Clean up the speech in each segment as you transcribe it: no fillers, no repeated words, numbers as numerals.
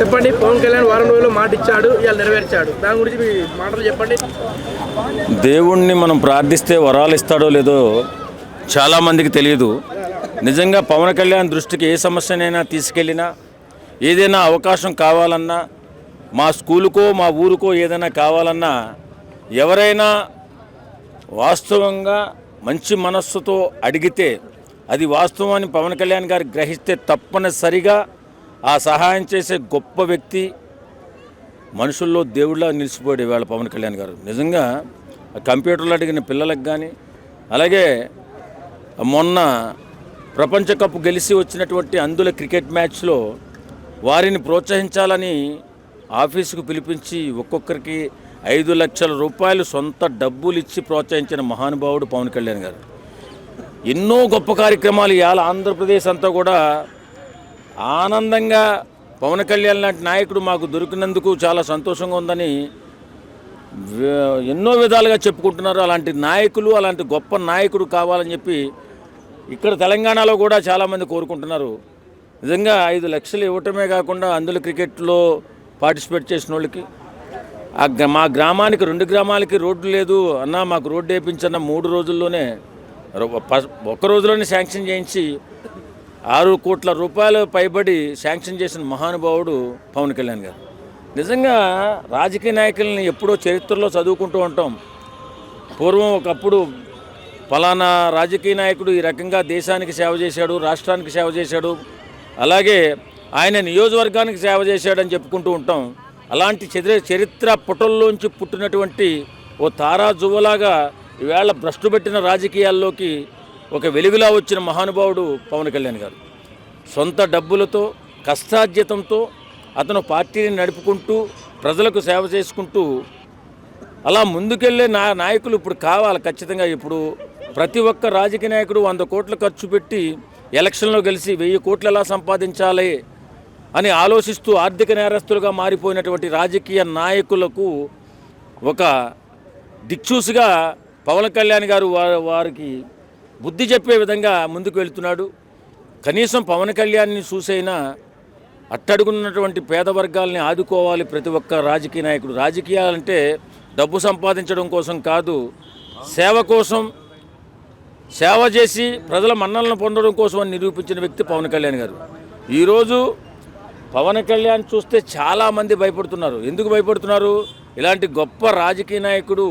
చెప్పండి. పవన్ కళ్యాణ్ వారం రోజులు మాట ఇచ్చాడు, ఇవాళ నెరవేర్చాడు. దాని గురించి మీ మాటలు చెప్పండి. దేవుణ్ణి మనం ప్రార్థిస్తే వరాలు ఇస్తాడో లేదో చాలామందికి తెలియదు. నిజంగా పవన్ కళ్యాణ్ దృష్టికి ఏ సమస్యనైనా తీసుకెళ్ళినా, ఏదైనా అవకాశం కావాలన్నా, మా స్కూలుకో మా ఊరుకో ఏదైనా కావాలన్నా, ఎవరైనా వాస్తవంగా మంచి మనస్సుతో అడిగితే అది వాస్తవాన్ని పవన్ కళ్యాణ్ గారు గ్రహిస్తే తప్పనిసరిగా ఆ సహాయం చేసే గొప్ప వ్యక్తి, మనుషుల్లో దేవుళ్ళ నిలిచిపోయాడు ఇవాళ పవన్ కళ్యాణ్ గారు. నిజంగా కంప్యూటర్లు అడిగిన పిల్లలకు కానీ, అలాగే మొన్న ప్రపంచ కప్ గెలిచి వచ్చినటువంటి అందుల క్రికెట్ మ్యాచ్లో వారిని ప్రోత్సహించాలని ఆఫీసుకు పిలిపించి ఒక్కొక్కరికి 5 లక్షల రూపాయలు సొంత డబ్బులు ఇచ్చి ప్రోత్సహించిన మహానుభావుడు పవన్ కళ్యాణ్ గారు. ఎన్నో గొప్ప కార్యక్రమాలు ఇవాళ ఆంధ్రప్రదేశ్ అంతా కూడా ఆనందంగా పవన్ కళ్యాణ్ లాంటి నాయకుడు మాకు దొరికినందుకు చాలా సంతోషంగా ఉందని ఎన్నో విధాలుగా చెప్పుకుంటున్నారు. అలాంటి నాయకులు, అలాంటి గొప్ప నాయకుడు కావాలని చెప్పి ఇక్కడ తెలంగాణలో కూడా చాలామంది కోరుకుంటున్నారు. నిజంగా 5 లక్షలు ఇవ్వటమే కాకుండా అందులో క్రికెట్లో పార్టిసిపేట్ చేసిన వాళ్ళకి, మా గ్రామానికి 2 గ్రామాలకి రోడ్డు లేదు అన్న, మాకు రోడ్డు వేయించన్న 3 రోజుల్లోనే, ఒక్క రోజులోనే శాంక్షన్ చేయించి 6 కోట్ల రూపాయలు పైబడి శాంక్షన్ చేసిన మహానుభావుడు పవన్ కళ్యాణ్ గారు. నిజంగా రాజకీయ నాయకుల్ని ఎప్పుడో చరిత్రలో చదువుకుంటూ ఉంటాం. పూర్వం ఒకప్పుడు ఫలానా రాజకీయ నాయకుడు ఈ రకంగా దేశానికి సేవ చేశాడు, రాష్ట్రానికి సేవ చేశాడు, అలాగే ఆయన నియోజకవర్గానికి సేవ చేశాడని చెప్పుకుంటూ ఉంటాం. అలాంటి చరిత్ర పుటల్లోంచి పుట్టినటువంటి ఓ తారా జువ్వలాగా ఈవేళ భ్రష్టు పెట్టిన రాజకీయాల్లోకి ఒక వెలుగులా వచ్చిన మహానుభావుడు పవన్ కళ్యాణ్ గారు. సొంత డబ్బులతో, కష్టార్జితంతో అతను పార్టీని నడుపుకుంటూ ప్రజలకు సేవ చేసుకుంటూ అలా ముందుకెళ్ళే నాయకులు ఇప్పుడు కావాలి ఖచ్చితంగా. ఇప్పుడు ప్రతి ఒక్క రాజకీయ నాయకుడు 100 కోట్లు ఖర్చు పెట్టి ఎలక్షన్లో గెలిచి 1000 కోట్లు ఎలా సంపాదించాలి అని ఆలోచిస్తూ ఆర్థిక నేరస్తులుగా మారిపోయినటువంటి రాజకీయ నాయకులకు ఒక దిక్చూసిగా పవన్ కళ్యాణ్ గారు వారికి బుద్ధి చెప్పే విధంగా ముందుకు వెళుతున్నాడు. కనీసం పవన్ కళ్యాణ్ని చూసైనా అట్టడుగున్నటువంటి పేద వర్గాల్ని ఆదుకోవాలి ప్రతి ఒక్క రాజకీయ నాయకుడు. రాజకీయాలంటే డబ్బు సంపాదించడం కోసం కాదు, సేవ కోసం, సేవ చేసి ప్రజల మన్నలను పొందడం కోసం అని నిరూపించిన వ్యక్తి పవన్ కళ్యాణ్ గారు. ఈరోజు పవన్ కళ్యాణ్ చూస్తే చాలామంది భయపడుతున్నారు. ఎందుకు భయపడుతున్నారు? ఇలాంటి గొప్ప రాజకీయ నాయకుడు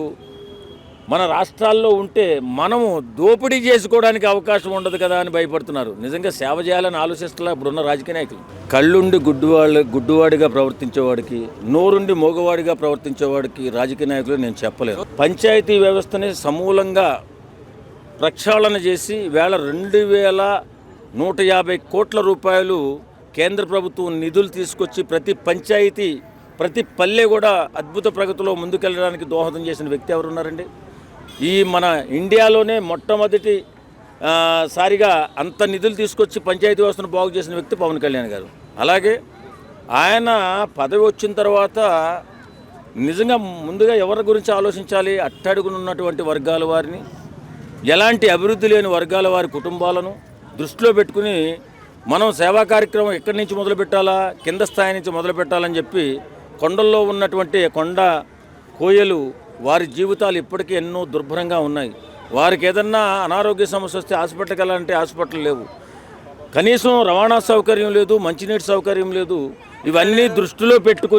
మన రాష్ట్రాల్లో ఉంటే మనము దోపిడీ చేసుకోవడానికి అవకాశం ఉండదు కదా అని భయపడుతున్నారు. నిజంగా సేవ చేయాలని ఆలోచిస్తున్నా ఇప్పుడున్న రాజకీయ నాయకులు. కళ్ళుండి గుడ్డివాడిగా ప్రవర్తించేవాడికి, నోరుండి మోగవాడిగా ప్రవర్తించేవాడికి రాజకీయ నాయకులు నేను చెప్పలేదు. పంచాయతీ వ్యవస్థని సమూలంగా ప్రక్షాళన చేసి వేళ 2150 కోట్ల రూపాయలు కేంద్ర ప్రభుత్వం నిధులు తీసుకొచ్చి ప్రతి పంచాయతీ, ప్రతి పల్లె కూడా అద్భుత ప్రగతిలో ముందుకెళ్ళడానికి దోహదం చేసిన వ్యక్తి ఎవరున్నారండి? ఈ మన ఇండియాలోనే మొట్టమొదటి సారిగా అంత నిధులు తీసుకొచ్చి పంచాయతీ వ్యవస్థను బాగు చేసిన వ్యక్తి పవన్ కళ్యాణ్ గారు. అలాగే ఆయన పదవి వచ్చిన తర్వాత నిజంగా ముందుగా ఎవరి గురించి ఆలోచించాలి? అట్టడుగునున్నటువంటి వర్గాల వారిని, ఎలాంటి అభివృద్ధి లేని వర్గాల వారి కుటుంబాలను దృష్టిలో పెట్టుకుని మనం సేవా కార్యక్రమం ఎక్కడి నుంచి మొదలు పెట్టాలా, కింద స్థాయి నుంచి మొదలు పెట్టాలని చెప్పి కొండల్లో ఉన్నటువంటి కొండ కోయలు వారి జీవితాలు ఇప్పటికీ ఎన్నో దుర్భరంగా ఉన్నాయి. వారికి ఏదన్నా అనారోగ్య సమస్య వస్తే హాస్పిటల్కి వెళ్ళాలంటే హాస్పిటల్ లేవు, కనీసం రవాణా సౌకర్యం లేదు, మంచినీటి సౌకర్యం లేదు. ఇవన్నీ దృష్టిలో పెట్టుకుని